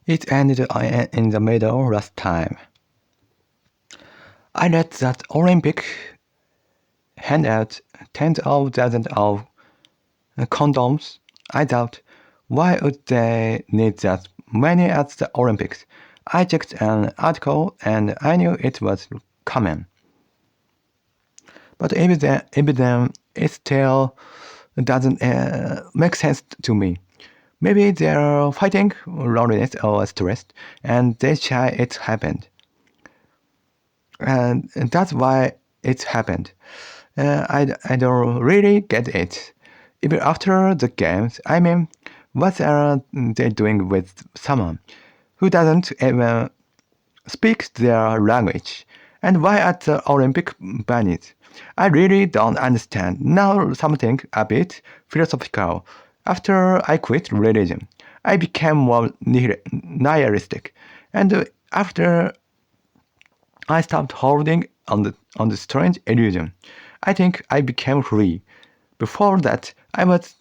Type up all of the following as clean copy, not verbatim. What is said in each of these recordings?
It ended in the middle last time. I read that Olympic hand out tens of thousands of condoms. I thought, why would they need that many at the Olympics? I checked an article and I knew it was common. But even then it still doesn't make sense to me. Maybe they're fighting loneliness or stress and they shy it happened. And that's why it happened. I don't really get it. Even after the games, I mean, what are they doing with someone who doesn't even speak their language? And why at the Olympic bunnies? I really don't understand. Now something a bit philosophical. After I quit religion, I became more nihilistic. And after I stopped holding on the strange illusion, I think I became free. Before that, I was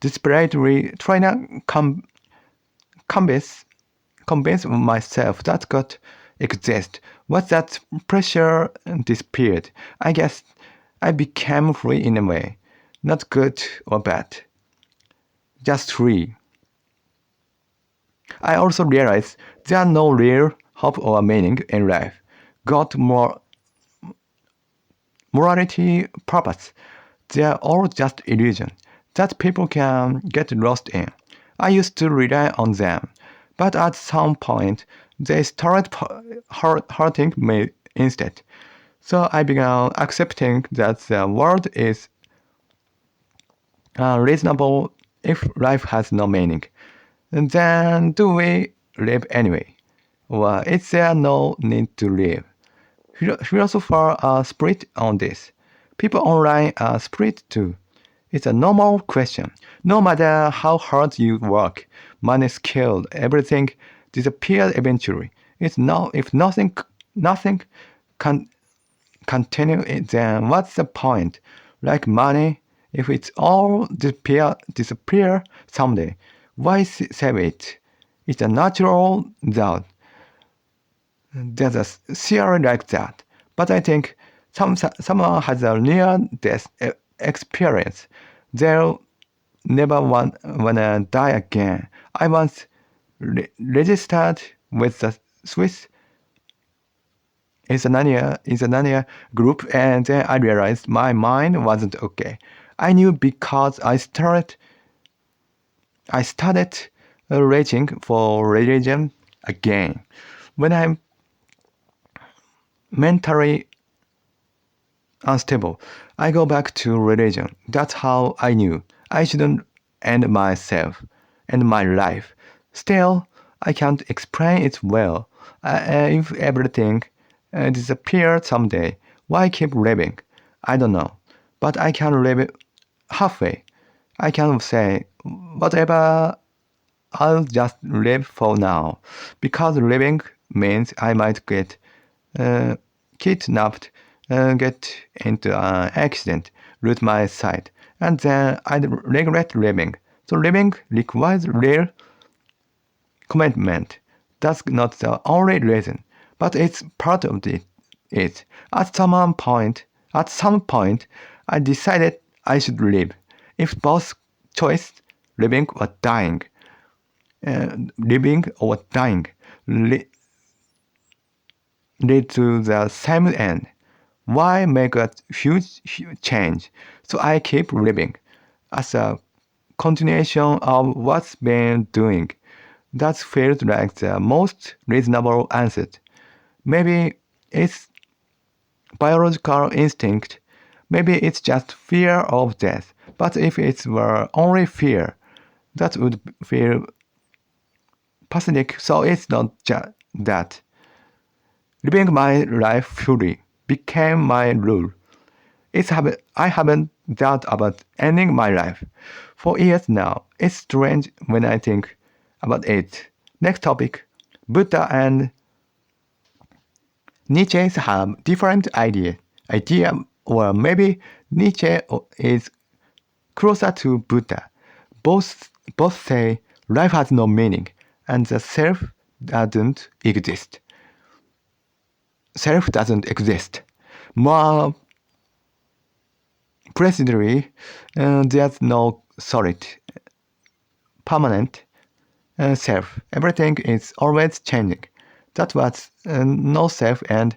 desperately trying to convince myself that God exists. Once that pressure disappeared, I guess I became free in a way. Not good or bad, just free. I also realized there's no real hope or meaning in life. God, morality, purpose, they're all just illusions that people can get lost in. I used to rely on them, but at some point they started hurting me instead. So I began accepting that the world is reasonable if life has no meaning. And then do we live anyway? Or is there no need to live? Philosophers are split on this. People online are split too. It's a normal question. No matter how hard you work, money, skill, everything disappears eventually. If nothing can continue, then what's the point? Like money, if it's all disappear someday, why save it? It's a natural doubt. There's a theory like that, but I think someone has a near-death experience. They'll never wanna die again. I once registered with the Swiss Isania group, and then I realized my mind wasn't okay. I knew because I started reaching for religion again. When I'm mentally unstable, I go back to religion. That's how I knew I shouldn't end myself and my life. Still, I can't explain it well. If everything disappeared someday, why keep living? I don't know. But I can live halfway. I can say, whatever, I'll just live for now. Because living means I might get kidnapped, get into an accident, lose my sight, and then I'd regret living. So living requires real commitment. That's not the only reason, but it's part of it. At some point, I decided I should live. If both choice, living or dying, living or dying, lead to the same end. Why make a huge change? So I keep living as a continuation of what's been doing. That feels like the most reasonable answer. Maybe it's biological instinct. Maybe it's just fear of death. But if it were only fear, that would feel pathetic. So it's not just that. Living my life fully became my rule. I haven't thought about ending my life for years now. It's strange when I think about it. Next topic. Buddha and Nietzsche have different idea, or maybe Nietzsche is closer to Buddha. Both say life has no meaning, and the self doesn't exist. Self doesn't exist. More precisely, there's no solid, permanent self. Everything is always changing. That's what no self and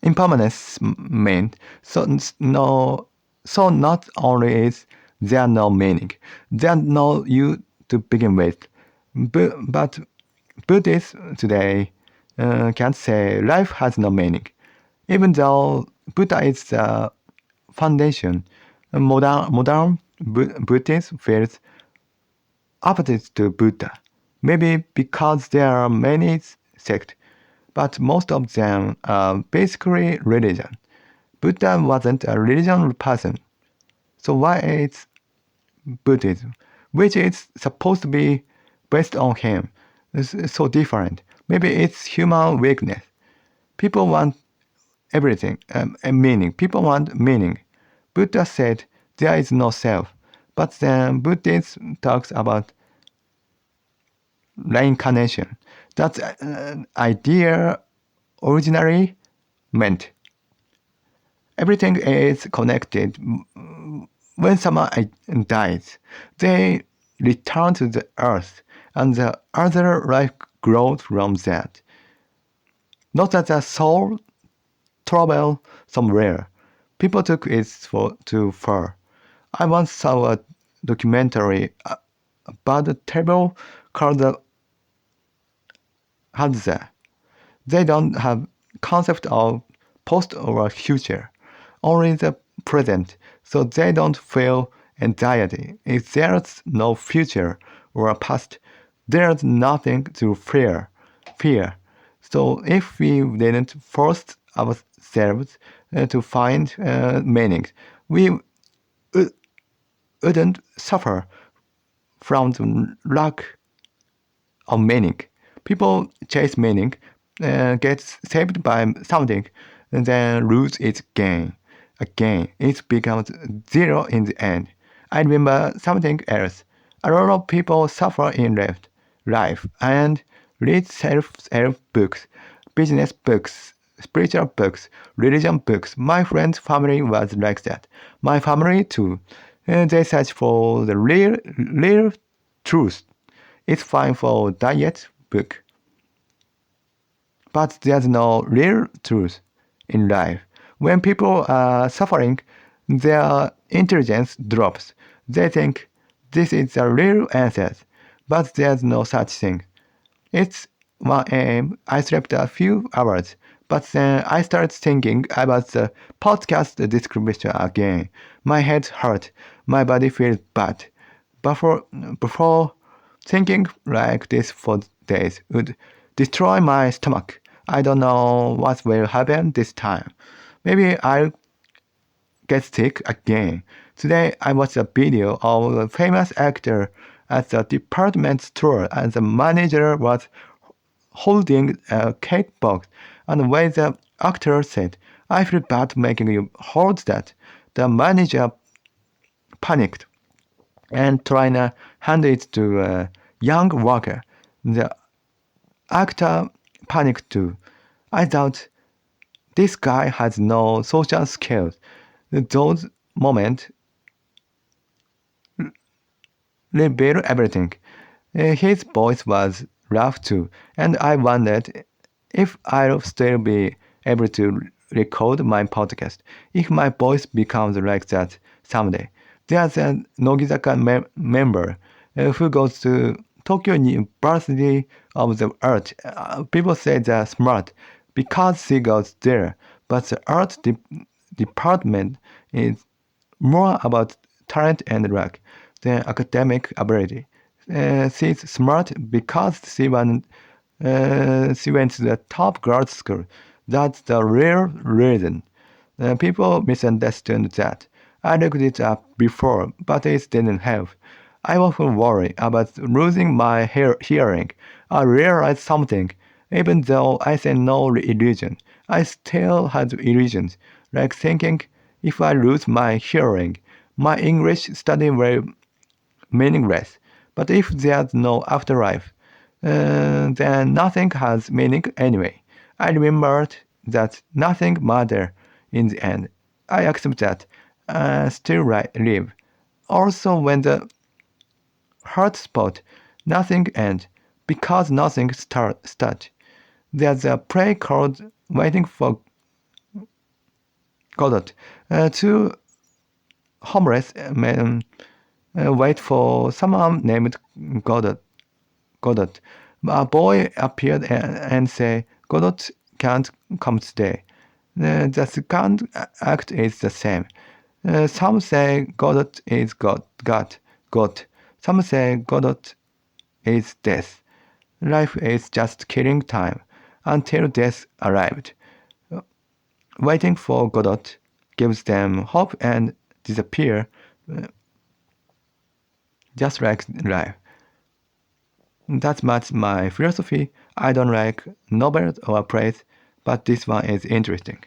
impermanence mean. So not only is there no meaning, there's no you to begin with, but Buddhists today can say life has no meaning. Even though Buddha is the foundation, modern Buddhism feels opposite to Buddha. Maybe because there are many sects, but most of them are basically religion. Buddha wasn't a religion person. So why is Buddhism, which is supposed to be based on him, is so different? Maybe it's human weakness. People want everything, a meaning. People want meaning. Buddha said there is no self. But then Buddhism talks about reincarnation. That idea originally meant everything is connected. When someone dies, they return to the earth, and the other life grows from that. Not that the soul travel somewhere. People took it too far. I once saw a documentary about a table called the Hadza. They don't have concept of post or future, only the present, so they don't feel anxiety. If there's no future or past, there's nothing to fear. So if we didn't force ourselves to find meaning, we wouldn't suffer from the lack of meaning. People chase meaning, get saved by something, and then lose its gain. Again, it becomes zero in the end. I remember something else. A lot of people suffer in life and read self-help books, business books, spiritual books, religion books. My friend's family was like that. My family too. They search for the real truth. It's fine for diet book, but there's no real truth in life. When people are suffering, their intelligence drops. They think this is the real answer, but there's no such thing. It's 1 a.m. I slept a few hours, but then I started thinking about the podcast description again. My head hurt, my body feels bad. Before thinking like this for days would destroy my stomach. I don't know what will happen this time. Maybe I'll get sick again. Today I watched a video of a famous actor at the department store and the manager was holding a cake box and when the actor said, "I feel bad making you hold that," the manager panicked and tried to hand it to a young worker. The actor panicked too. I thought, this guy has no social skills. Those moments reveal everything. His voice was rough too, and I wondered if I'll still be able to record my podcast if my voice becomes like that someday. There's a Nogizaka member who goes to Tokyo University of the Art. People say they're smart because she goes there, but the art department is more about talent and luck than academic ability. She's smart because she went to the top girls' school. That's the real reason. People misunderstood that. I looked it up before, but it didn't help. I often worry about losing my hearing. I realized something. Even though I say no illusion, I still had illusions, like thinking if I lose my hearing, my English study will meaningless. But if there's no afterlife, then nothing has meaning anyway. I remembered that nothing matters in the end. I accept that. Still live. Also, when the heart spot, nothing ends, because nothing start. There's a play called Waiting for Godot. Two homeless men wait for someone named Godot. Godot. A boy appeared and said, Godot can't come today. The second act is the same. Some say Godot is God. Some say Godot is death. Life is just killing time until death arrived. Waiting for Godot gives them hope and disappear just like life. That's much my philosophy. I don't like novels or plays, but this one is interesting.